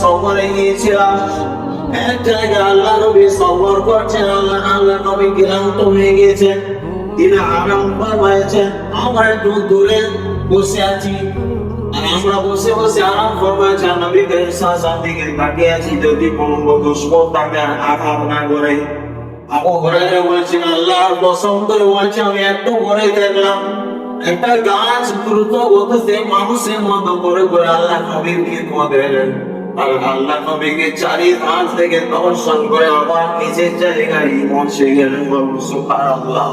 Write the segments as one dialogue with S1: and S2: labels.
S1: সফরে গিয়েছিলাম, এক জায়গায় আল্লাহ নবী সফর করছেন, আল্লাহ নবী ক্লান্ত হয়ে গিয়েছেন, তিনি আরাম ফরমাইছেন, আমরা একটু দূরে বসে আছি, আর আমরা বসে বসে আরাম ফরমাইছি, নবী করিম সাল্লাল্লাহু আলাইহি দিকে তাকিয়ে আছি, যদি কোনো দুশমন তাকে আঘাত না করে। আবু হুরায়রা বলছেন, আল্লাহর কসম করে বলছি, আমি একটু পরে দেখলাম একটা গাছ দ্রুত গতিতে মানুষের মতো করে করে আল্লাহ নবীর খিদমতে এলেন, আর আল্লাহ নবীকে চারিধার থেকে দর্শন করে আবার নিজের জায়গায় পৌঁছে গেলেন। সুবহানাল্লাহ।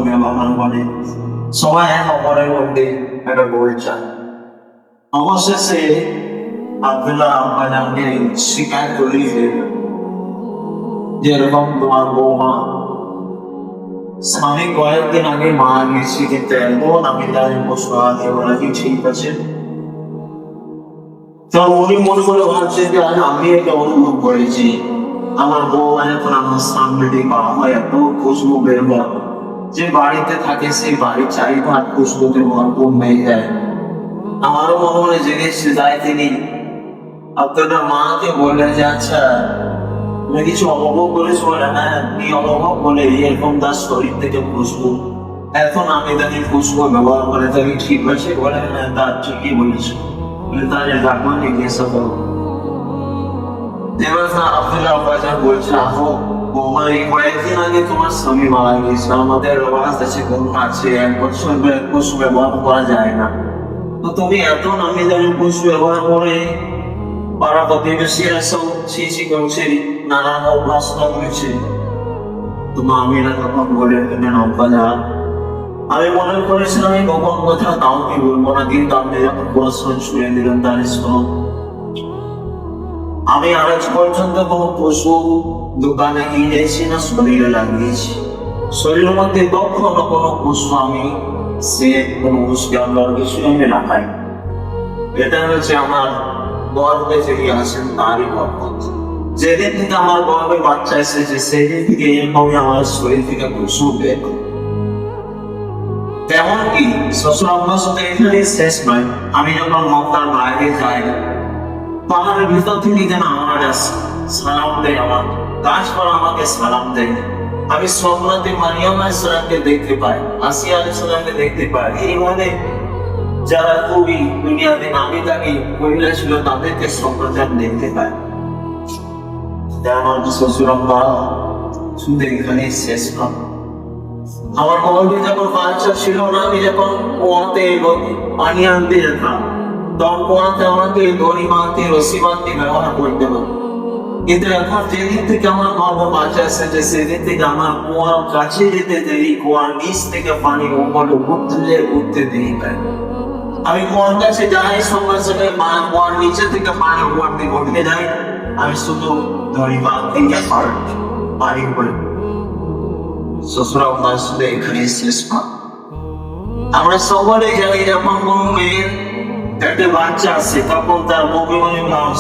S1: ব্যবহার করে, সবাই এক অপরের মধ্যে একটা গোল চায়। অবশেষে আব্দুল্লাহ আব্বাজানকে শিকায়ত করিয়ে যেরকম তোমার বৌমা আমি কয়েকদিন আগে মারা গেছি, কিন্তু এখন আমি তার প্রশ্ন আগে বলা কি ঠিক আছে? তো উনি মনে করে ভাবছে যে আমি এটা অনুভব করেছি, আমার বউ এখন আমার সামনে দিয়ে পাওয়া হয় এত খুশবু বের হয়, যে বাড়িতে থাকে সেই বাড়ির চারিপাশ খুশবুতে ভরপুর হয়ে যায়। আমারও মনে মনে জেগেছে, তাই তিনি আপনাদের মাকে বলে যে আচ্ছা তুমি কিছু অনুভব করেছো? হ্যাঁ, কি অনুভব বলে এরকম তার শরীর থেকে খুশবু, এখন আমি তাকে খুশবু ব্যবহার করে তাকে ঠিক আছে বলে, হ্যাঁ তার ঠিকই বলেছো, তাদের ডাকুন জিজ্ঞাসা করো। এবার আব্দুল্লাহ আব্বাজান বলছে, আহো বৌমা, এই কয়েকদিন আগে তোমার স্বামী মারা গেছে, আমাদের রেওয়াজ আছে, গরু আছে, 1 বছর খুশবু ব্যবহার করা যায় না, তো তুমি এত নামি দামি খুশবু ব্যবহার করে পাড়া প্রতিবেশীরা সব ছিছি করছে, নানান অভ্যাস করেছে। তোমার আমিরা তখন বলে আব্বাজান, আমি মনে করেছিলাম এই গোপন কথা কাউকে বলবো না, কিন্তু আপনি যখন প্রশ্ন ছুঁড়ে দিলেন তার আমি আজ পর্যন্ত কোনো পশু দোকানে কিনেছি না শরীরে লাগিয়েছি, শরীরের মধ্যে কখনো কোনো পশু আমি সে কোনো পশুকে আল্লাহর কিছু আমি রাখাই। এটা হচ্ছে আমার গর্বে যিনি আছেন তারই বরকত। যেদিন থেকে আমার গর্বে বাচ্চা এসেছে সেদিন থেকে এরকমই আমার শরীর থেকে পশু বের করে। তেমন কি শ্বশুর আব্বার সাথে এখানেই শেষ নয়, আমি যখন মক্কার বাইরে যাই পাহাড়ের ভিতর থেকে যেন আমার সালাম দেয়, আমার গাছপালা আমাকে সালাম দেয়। আমি স্বপ্নতে মারিয়াম আলাইহিস সালামকে দেখতে পাই, আসিয়া আলাইহিস সালামকে দেখতে পাই। এইভাবে যারা খুবই দুনিয়াতে নামি দামি মহিলা ছিল তাদেরকে স্বপ্নজাত দেখতে পাই। আমার শ্বশুর আব্বা শুধু এখানে শেষ নয়। আমার গর্বে যখন বাচ্চা ছিল না, আমি যখন কুয়াতে পানি আনতে যেতাম, তখন কুয়াতে আমাকে দড়ি বাঁধতে রশি বাঁধতে ব্যবহার করতে হতো। কিন্তু এখন যেদিন থেকে আমার গর্ব বাচ্চা এসেছে সেদিন থেকে আমার কুয়ার কাছে যেতে দেরি, কুয়ার নিচ থেকে পানি উপরে উঠতে দেরি পাই। আমি কুয়ার কাছে যাই, সঙ্গে সঙ্গে কুয়ার নিচে থেকে পানি উপর দিকে উঠতে যাই, আমি শুধু দড়ি বাঁধতে পানি উপরে। শ্বশুর আব্বার সাথে এখানে শেষ না। আমরা সকলেই জানি যখন কোনো মেয়ের পেটে বাচ্চা আসে তখন তার বুকে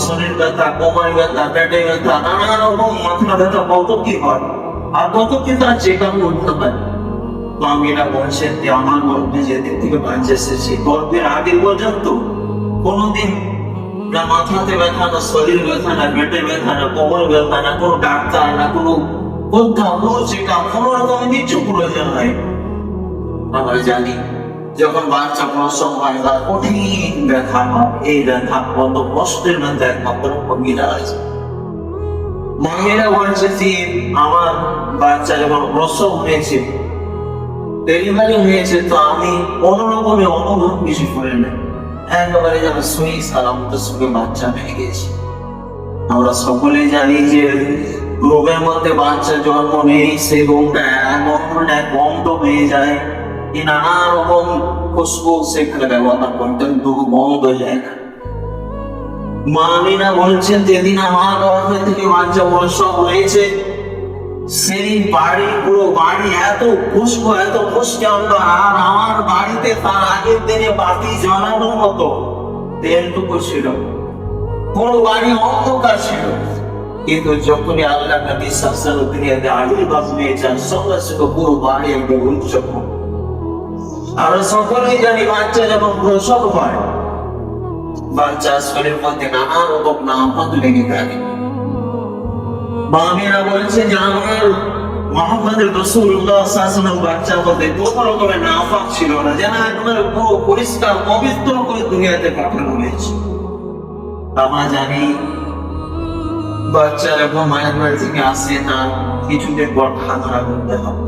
S1: শরীর ব্যথা, কোমর ব্যথা, পেটে ব্যথা, নানা রকম মাথা ব্যথা কত কি হয়, আর কত কি তার চেক আপ করতে হয়। তো আমি এটা বলছেন যে আমার গর্ভে যেদিন থেকে বাচ্চা এসেছে গর্ভের আগে পর্যন্ত কোনোদিন না মাথাতে ব্যথা, না শরীর ব্যথা, না পেটে ব্যথা, না কোমর ব্যথা, না কোনো ডাক্তার, না কোনো কোথাও কোনো চেক আপ, কোনো রকম কিছু প্রয়োজন হয়। আমরা জানি যখন বাচ্চা প্রসব হয় তার কঠিন ব্যথা হয়, এই ব্যথা কত কষ্টের মধ্যে একমাত্র মহিলা আছে। মহিলা বলছে যে আমার বাচ্চা যখন প্রসব হয়েছে, ডেলিভারি হয়েছে, তো আমি কোনো রকমে অনুভব কিছু করে না, একেবারে যেন সই সালামতের সঙ্গে বাচ্চা হয়ে গেছে। আমরা সকলেই জানি যে রোগের মধ্যে বাচ্চা জন্ম নেই, সেই রোগটা এমন এক বন্ধ হয়ে যায়, নানা রকম খুশবু সেখানে ব্যবহার করতেন, তবু বন্ধ হয়ে যায় না। মা আমিনা বলছেন যেদিন আমার গর্ভে থেকে বাচ্চা প্রসব হয়েছে সেদিন বাড়ি, পুরো বাড়ি এত খুশবু, এত খুশকি আনলো, আর আমার বাড়িতে তার আগের দিনে বাতি জ্বালানোর মতো তেলটুকু ছিল, পুরো বাড়ি অন্ধকার ছিল। কিন্তু যখনই আল্লাহ নবী সাল্লাল্লাহু আলাইহি ওয়াসাল্লাম আবির্ভাব হয়েছেন সঙ্গে সঙ্গে পুরো বাড়ি একদম উৎসব। আমরা সকলেই জানি বাচ্চা যখন প্রসব হয় বাচ্চার শরীরের মধ্যে নানা রকম নাফাক লেগে থাকে। মামিরা বলছে যে আমার মুহাম্মদ রাসূলুল্লাহ সাল্লাল্লাহু আলাইহি ওয়াসাল্লাম বাচ্চার মধ্যে কোনো রকমের নাফাক ছিল না, যেন একেবারে পুরো পরিষ্কার পবিত্র করে দুনিয়াতে পাঠানো হয়েছে। আমরা জানি বাচ্চা যখন মায়ের বাড়ি থেকে আসে তার কিছুদিন পর খানা করতে হয়।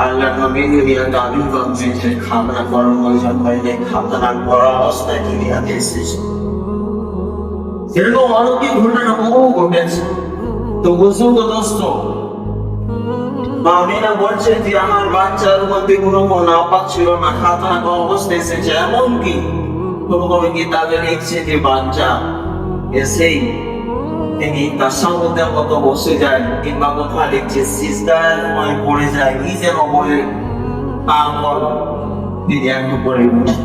S1: আল্লাহ নবী দুনিয়াতে আবির্ভাব হয়েছে, খানা করার প্রয়োজন হয়নি, খানা করা অবস্থায় দুনিয়াতে এসেছে। এরকম অলৌকিক ঘটনা বহু ঘটেছে। তো বুঝুন তো দোস্ত, আমিনা বলছে যে আমার বাচ্চার মধ্যে কোনো নাপাক ছিল না, খাতানাক অবস্থা এসেছে, এমনকি কোনো কোনো কিতাবে লিখছে যে বাচ্চা এসেই তিনি তার সঙ্গে মতো বসে যায়, কিংবা কোথাও লিখছে সিজদায় পড়ে যায়, নিজের অবয়ে তারপর তিনি একটু পড়ে বসে।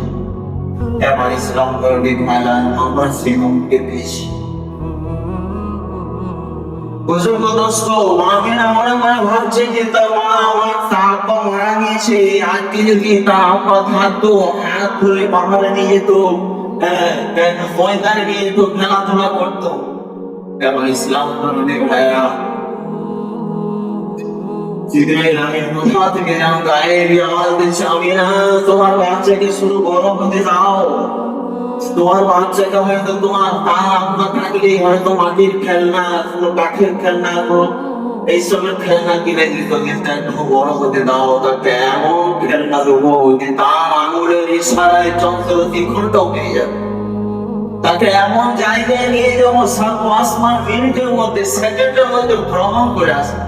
S1: এবার ইসলাম ধর্মে খেলা আমরা শ্রীমকে পেয়েছি। বুজুর্গ দোস্ত, মামিনা মনে মনে ভাবছে যে তার মা আমার তাপা মারা গিয়েছে, আজকে যদি তার আপা থাকতো হাত ধরে পাহাড়ে নিয়ে যেত, ময়দানে নিয়ে যেত, খেলাধুলা করতো। এবার ইসলাম ধর্মে ভাইয়া জিবরাইল আমিন কোথা থেকে যেন গায়েব আওয়াজ দিচ্ছে, আমিনা তোমার বাচ্চাকে শুরু বড় হতে দাও। তোমার বাচ্চাকে হয়তো তোমার পা আপনার থাকলে হয়তো মাটির খেলনা, কোনো কাঠের খেলনা, এইসবের খেলনা কিনে দিত, কিন্তু একটু বড় হতে দাও, তাকে এমন খেলনা দেবো যে তার আঙুলের ইশারায় চন্দ্র 3 ঘন্টাও পেয়ে যাবে। তাকে এমন জায়গায় নিয়ে যাবো 7 আসমান মিনিটের মধ্যে, সেকেন্ডের মধ্যে ভ্রমণ করে আসবে।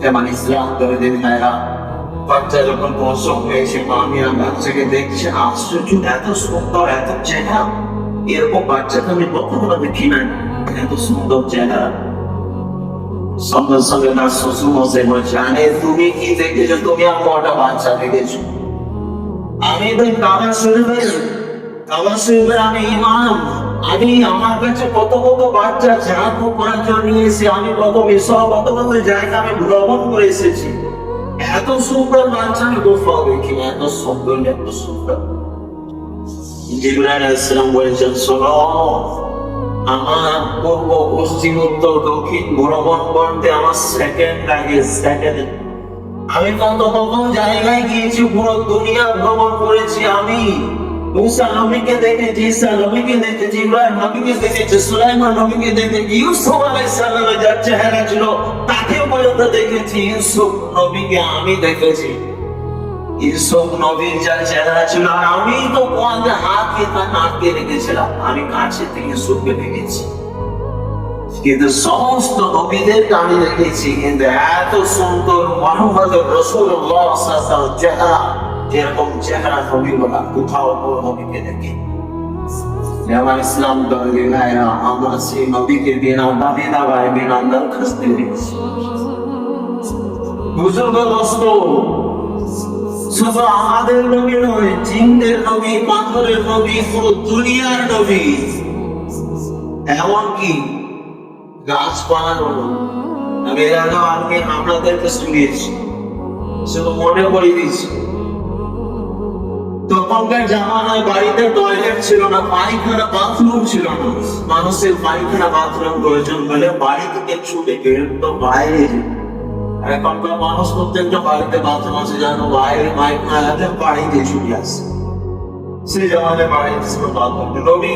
S1: যেমন ইসলাম ধরে দিন ভাইরা, বাচ্চা যখন প্রসব হয়েছে, মামিরা বাচ্চাকে দেখছে, আশ্চর্য, এত সুন্দর, এত চেহারা, এরকম বাচ্চাকে আমি কখনো দেখি না, এত সুন্দর চেহারা। সঙ্গে সঙ্গে তার শ্বশুর মশাই বলছে, আরে তুমি কি দেখেছো? তুমি আর কটা বাচ্চা দেখেছো? আমি তো কাবা শরীফের আমি ইমাম, আমি আমার কাছে কত কত বাচ্চা জাগো করার জন্য নিয়ে এসে, আমি কত বিষয় কত কত জায়গা আমি ভ্রমণ করে এসেছি। এত সুন্দর বাচ্চা আমি কোথাও দেখি না, এত সুন্দর, এত সুন্দর। জিবরাইল আলাইহিস সালাম বলেছেন, শোনো, আমার পূর্ব পশ্চিম উত্তর দক্ষিণ ভ্রমণ করতে আমার সেকেন্ড লাগে, সেকেন্ড। আমি কত কত জায়গায় গিয়েছি, পুরো দুনিয়া ভ্রমণ করেছি। আমি মুসা নবীকে দেখেছি, ঈসা নবীকে দেখেছি, ইব্রাহিম নবীকে দেখেছি, সুলাইমান নবীকে দেখেছি, ইউসুফ আলাইহিস সালামের যার চেহারা ছিল তাকেও পর্যন্ত দেখেছি, ইউসুফ নবীকে আমি দেখেছি। ইউসুফ নবীর যার চেহারা ছিল, আর আমি তো কোয়াতে হাতকে তার নাককে রেখেছিলাম, আমি কাছে থেকে ইউসুফকে দেখেছি। কিন্তু সমস্ত নবীদেরকে আমি দেখেছি, কিন্তু এত সুন্দর মুহাম্মদ রাসূলুল্লাহ সাল্লাল্লাহু আলাইহি ওয়াসাল্লাম চেহারা, যেরকম চেহারা নবী বলা কোথাও কোনো নবীকে দেখি। আমার ইসলাম ধর্মে ভাইরা, আমরা সেই নবীকে বিনা দাবি দাবায়, বিনা দরখাস্তে দেখছি। বুজুর্গ দোস্ত, শুধু আমাদের নবী নয়, জিনদের নবী, পাথরের নবী, পুরো দুনিয়ার নবী, এমনকি গাছপালার নবী। আমি এর আগেও আপনাদেরকে শুনিয়েছি, শুধু মনে করে দিয়েছি। তখনকার জামানায় বাড়িতে টয়লেট ছিল না, পায়খানা বাথরুম ছিল না। মানুষের পায়খানা বাথরুম প্রয়োজন হলে বাড়ি থেকে ছুটে বেরোতো বাইরে। এখনকার মানুষ প্রত্যেকটা বাড়িতে বাথরুম আছে, জানো, বাইরে পায়খানা বাড়িতে ছুটে আসে। সেই জামানায় বাড়িতে ছিল বাথরুম। নবী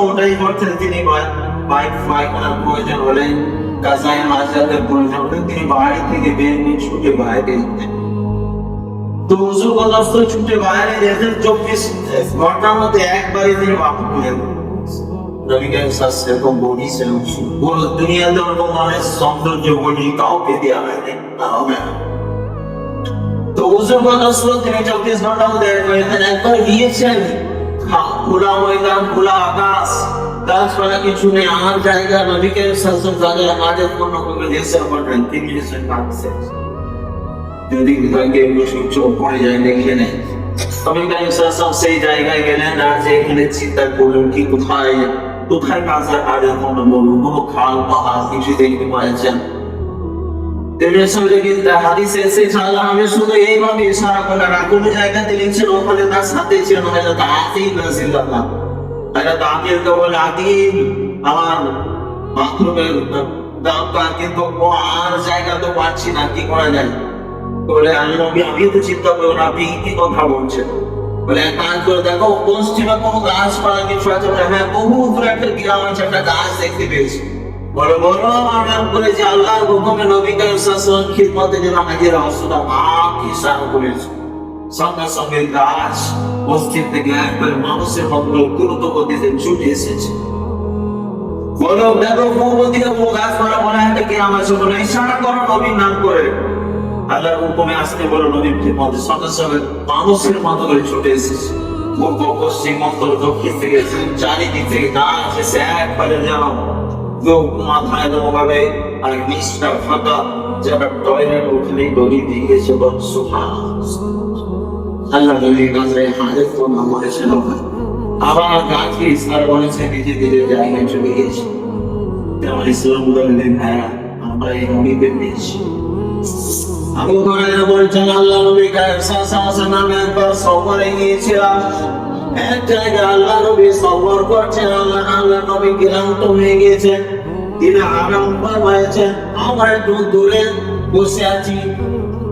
S1: ওটাই করতেন, তিনি পায়খানার প্রয়োজন হলে, কাজায় মাজারের প্রয়োজন হলে তিনি বাড়ি থেকে বের নিয়ে ছুটে বাইরে যেতেন। তো উজুগলস্ত ছুটে বাইরে যেতে 24 ঘন্টার মধ্যে একবারই তিনি বাথরুম করে নবীকে সেরকম বডি ছিল, পুরো দুনিয়াতে ওরকম অনেক সৌন্দর্য বডি কাউকে দেওয়া হয়নি। তো উজুগলস্ত তিনি 24 ঘন্টার মধ্যে একবার গিয়েছেন, খোলা ময়দান, খোলা আকাশ, গাছপালা কিছু নেই, আমার জায়গা, নবীকে শাসন জায়গায় হাজত পূর্ণ করে দেশের করবেন, তিনি এসে কাঁদছেন। যদি চোখ পড়ে যায় দেখে নেই, তবে সেই জায়গায় গেলেন, আর যে এখানে চিন্তা করলেন কি কোথায় কোথায় কাজটা কাজের মনে বলুন, কোনো খাল পাহাড় কিছু দেখতে পাচ্ছেন। হাদিসে এসে আমি শুধু এইভাবে ইশারা করলাম, আর কোনো জায়গাতে লিখছেন ওখানে তার সাথে ছিল আমার বাথরুমের দরকার, কিন্তু আর জায়গা তো পাচ্ছি না, কি করা যায়? বলে আমিও তো চিন্তা করবো না, আপনি কি কথা বলছেন? বলে এক কাজ করে দেখো, পশ্চিমে কোনো গাছপালা কিছু আছে? হ্যাঁ, বহু দূরে একটা গ্রাম আছে, একটা গাছ দেখতে পেয়েছি। বলে বলো, আমার নাম করেছি আল্লাহর হুকুমে নবী কারীম সাল্লাল্লাহু আলাইহি ওয়াসাল্লাম খিদমতে যেন হাজির হওয়া, মাপ হিসাব করেছি। সঙ্গে সঙ্গে গাছ পশ্চিম থেকে একবার মানুষের মতো দ্রুত গতিতে ছুটে এসেছে। বলো দেখো, পূর্ব দিকে কোনো গাছপালা মনে একটা থেকে আমার জীবনে ইশারা করো নবীর নাম করে। আল্লাহর হুকুমে আসতে বলো নবীর মধ্যে সঙ্গে সঙ্গে মানুষের মতো করে ছুটে এসেছে। পূর্ব পশ্চিম উত্তর দক্ষিণ থেকে চারিদিক থেকে গাছ এসে একবারে যেন মাথায় দেওয়াবে আর নিচটা ফাঁকা যারা টয়লেট উঠলে দড়ি দিয়ে গেছে আল্লাহ নবীর কাছে হাজত তো নামাজ ছিল আবার গাছকে ইসলাম বলেছে ধীরে ধীরে জায়গায় চলে গেছে। যেমন ইসলাম বললেন হ্যাঁ আমরা এই নবীদের পেয়েছি। আবু হুরায়রা বলছেন আল্লাহ নবী কাছে নামে একবার সফরে গিয়েছিলাম। এক জায়গায় আল্লাহ নবী সফর করছেন, আল্লাহ নবী ক্লান্ত হয়ে গিয়েছেন, তিনি আরাম ফরমাইছেন। আমরা একটু দূরে বসে আছি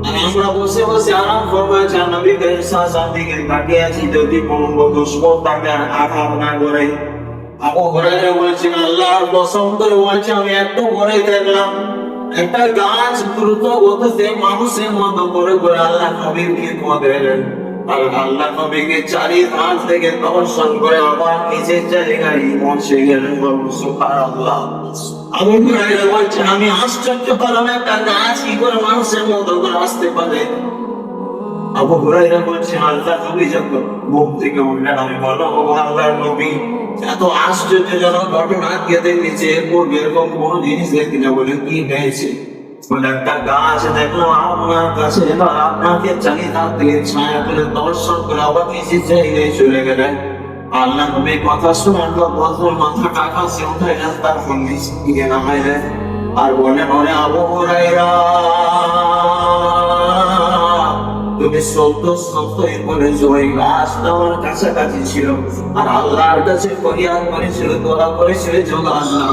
S1: আর আমরা বসে বসে আরাম ফরমাইছি। নবী কাছে দিকে তাকিয়ে আছি যদি কোনো দুশমন তাকে আঘাত না করে। আবু হুরায়রা বলছেন আল্লাহর কসম করে বলছি আমি একটু পরে দেখলাম একটা গাছ দ্রুত গতিতে মানুষের মতো করে করে আল্লাহ নবীকে ধোঁয়ালেন আর আল্লাহ নবীকে চারি ধার থেকে দর্শন করে আবার নিজের জায়গায় পৌঁছে গেলেন। সুবহানাল্লাহ। আবু হুরায়রা বলছেন আমি আশ্চর্য হলাম একটা গাছ কি করে মানুষের মতো করে আসতে পারে। আবু হুরায়রা বলছেন আল্লাহ নবী যখন মুখ থেকে উঠলেন আমি বললাম ও আল্লাহর নবী এত আশ্চর্যজনক ঘটনা কে দেখেছে পূর্বে এরকম কোন জিনিস দেখি না। বলে কি হয়েছে? বলে একটা গাছ দেখলাম আপনার কাছে এবার আপনাকে চালিয়ে থাকতে ছায়া করে দর্শন করে আবার নিজের জায়গায় চলে গেলেন। আল্লাহ নবী কথা শুনে বদর মাথাটা কাছে উঠে গেল তার নিচ থেকে নামাইলেন আর বলেন ওরে আবু হুরায়রা তুমি সত্য বলে ওই গাছটা আমার কাছাকাছি ছিল আর আল্লাহর কাছে ফরিয়াদ করেছিল দোয়া করেছিল যোগা আল্লাহ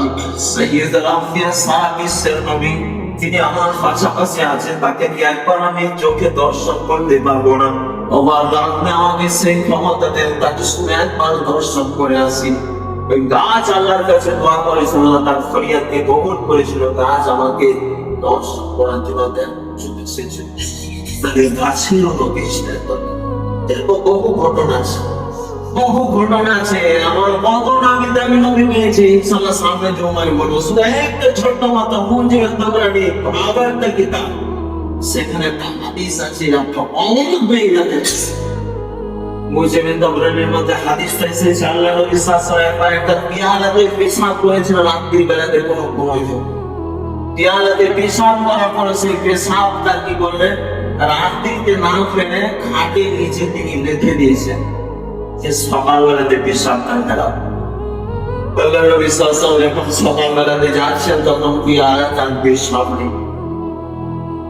S1: সাইয়্যিদুল আম্বিয়া সাহাবীর নবী তিনি আমার পাশাপাশি আছেন তাকে কি একবার আমি চোখে দর্শন করতে পারবো না? আপনি আমাকে সেই ক্ষমতা দেন তাকে শুনে একবার দর্শন করে আসি। ওই গাছ আল্লাহর কাছে দোয়া করেছিল তার ফরিয়াদকে কবুল করেছিল। গাছ আমাকে দর্শন করার জন্য দেন গাছেরও নবী এরকম বহু ঘটনা আছে আমার ঘটনা আমি নবী পেয়েছি ইনশাআল্লাহ সামনে জমাই বলবো। শুধু একটা ছোট্ট মাথা মুঞ্জিবের দোকানে আবার একটা কিতাব সেখানে একটা হাদিস আছে একটা অনেক বেইলাতে মুজিবের দোকানের মধ্যে হাদিসটা এসেছে আল্লাহ নবী সাল্লাল্লাহু আলাইহি ওয়াসাল্লাম একটা পিয়ালাতে পেশাব করেছিল রাত্রি বেলাতে কোনো ঘুমাই পিয়ালাতে পেশাব করার পরে সেই পেশাবটা কি করলেন রাত্রিতে না ফেলে খাটের নিচে তিনি রেখে দিয়েছেন যে সকালবেলাতে পেশাবটা খারাপ। আল্লাহ নবী সাল্লাল্লাহু আলাইহি ওয়াসাল্লাম যখন সকালবেলাতে যাচ্ছেন তখন পিয়ালা তার পেশাব নেই।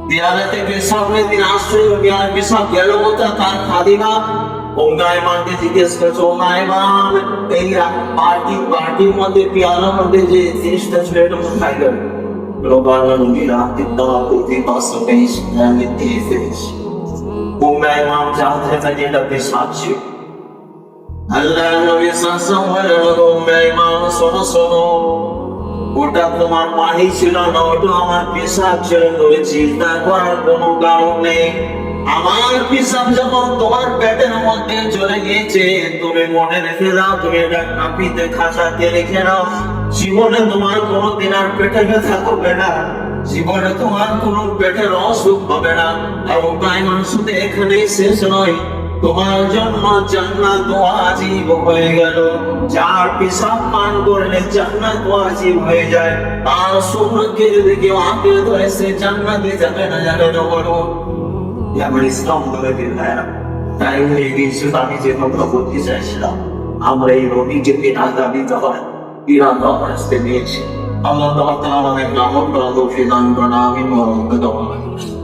S1: পিয়ালাতে পেশাব নেই তিনি আশ্চর্য পিয়ালা পেশাব গেল কোথায়? তার খাদিমা ওমাইমানকে জিজ্ঞেস করছে ওমাইমান এই বাটির মধ্যে পিয়ালার মধ্যে যে জিনিসটা ছিল এটা কোথায় গেল? Robana Nubira, the dog with the observation and the teeth. Umay Mam Jahaz did a pisachi. Allah Nabi Sassam, Umay Mam Sono. Put up the money, children, no to our pisachi, which is that one Gumugame. আমার পিসাব যখন তোমার পেটের মধ্যে চলে গিয়েছে তুমি মনে রেখে দাও তুমি এটা নাপিতে খাঁচাতে রেখে দাও জীবনে তোমার কোনোদিন আর পেটে ব্যথা করবে না জীবনে তোমার কোনো পেটের অসুখ হবে না। আর ওটাইমান শুধু এখানেই শেষ নয় তোমার জন্য জান্নাত ওয়াজিব হয়ে গেল। যার পিসাব পান করলে জান্নাত ওয়াজিব হয়ে যায় তার সুন্নতকে যদি কেউ আঁকড়ে ধরে সে জান্নাতে যাবে না যাবে না বলো আমার ইসলাম ধরে দিন তাই এই বিষয় আমি যে কথা বলতে চাইছিলাম আমরা এই নবীকে বিরাট আসতে নিয়েছি। আল্লাহ তাআলা আমাদের নাম করা তৌফিক দান করেন আমিন ওয়া রাহমাতুল্লাহ।